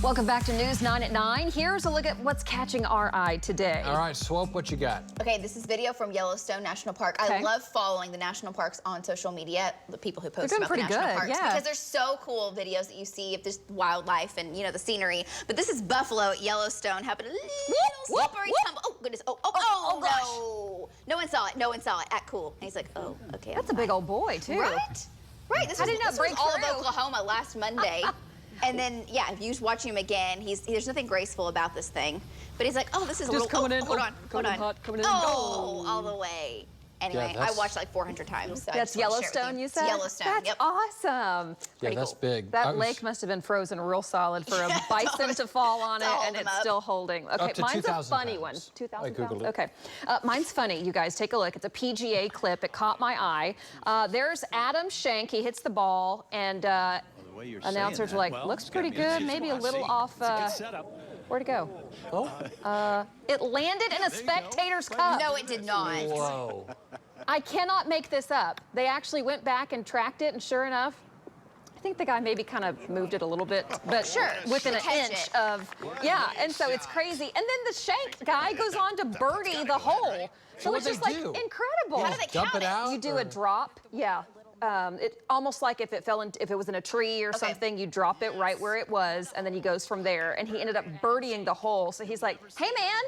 Welcome back to News 9 at 9. Here's a look at what's catching our eye today. All right, Swope, what you got? Okay, this is video from Yellowstone National Park. I love following the national parks on social media, the people who post about the national parks, because there's so cool videos that you see of this wildlife and, you know, the scenery. But this is Buffalo at Yellowstone. Happened a little slippery tumble. Oh, goodness. Oh, no. No one saw it. No one saw it. Act cool. And he's like, oh, okay. That's a big old boy, too. Right? Right. This was all of Oklahoma last Monday. And then, yeah, if you watch him again, there's nothing graceful about this thing. But he's like, oh, this is just a little, coming in. hold on. Oh, all the way. Anyway, yeah, I watched like 400 times. So that's Yellowstone, you said? Yellowstone, That's awesome. Yeah, that's big. That lake must have been frozen real solid for a bison to fall on it, and it's still holding. Okay, mine's a funny one. 2,000 pounds? Okay. Mine's funny, you guys. Take a look. It's a PGA clip. It caught my eye. There's Adam Schenk. He hits the ball, and announcers are like, looks pretty good, maybe a little off. Where'd it go? Oh. It landed in a spectator's cup. No, it did not. Whoa. I cannot make this up. They actually went back and tracked it, and sure enough, I think the guy maybe kind of moved it a little bit, but within an inch of, and so it's crazy. And then the Schenk guy goes on to birdie the hole. So it's just like incredible. How do they count it out? You do a drop, it almost like if it was in a tree or something, you drop it right where it was, and then he goes from there. And he ended up birdieing the hole. So he's like, "Hey man,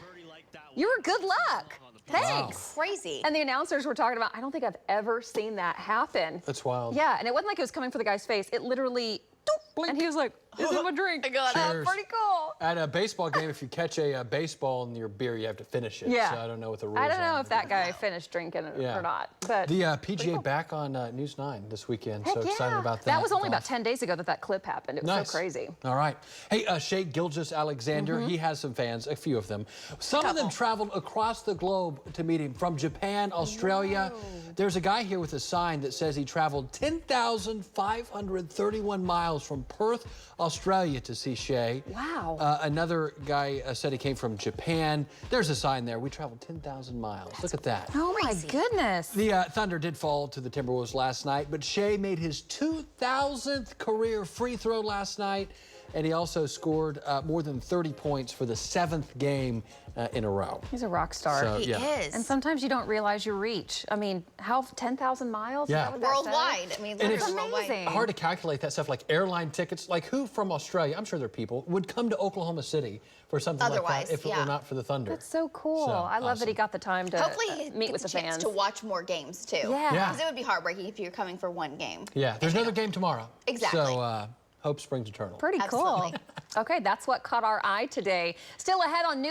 you were good luck. Thanks." Wow. Crazy. And the announcers were talking about, I don't think I've ever seen that happen. That's wild. Yeah, and it wasn't like it was coming for the guy's face. It literally, doop, and he was like, "This is my drink." I got it. Pretty cool. At a baseball game, if you catch a baseball in your beer, you have to finish it. Yeah. So I don't know what the rules are. I don't know if that guy finished drinking it or not. But the PGA back on News 9 this weekend. Heck so excited about that. That was only about 10 days ago that clip happened. It was so crazy. All right. Hey, Shai Gilgeous-Alexander, he has some fans, a few of them. Some of them traveled across the globe to meet him, from Japan, Australia. There's a guy here with a sign that says he traveled 10,531 miles from Perth, Australia to see Shai. Wow. Another guy said he came from Japan. There's a sign there. We traveled 10,000 miles. Look at that. Oh my goodness. The Thunder did fall to the Timberwolves last night, but Shai made his 2,000th career free throw last night, and he also scored more than 30 points for the 7th game in a row. He's a rock star. So, He is. And sometimes you don't realize your reach. I mean, how 10,000 miles? Yeah. Worldwide. I mean, it's amazing. Hard to calculate that stuff, like airline tickets. Like, who from Australia, I'm sure there are people, would come to Oklahoma City for something like that if it were not for the Thunder. That's so cool. I love that he got the time to meet with the fans. To watch more games, too. Yeah. Because it would be heartbreaking if you're coming for one game. Yeah, there's another game tomorrow. Exactly. So, hope springs eternal. Pretty cool. Okay, that's what caught our eye today. Still ahead on News.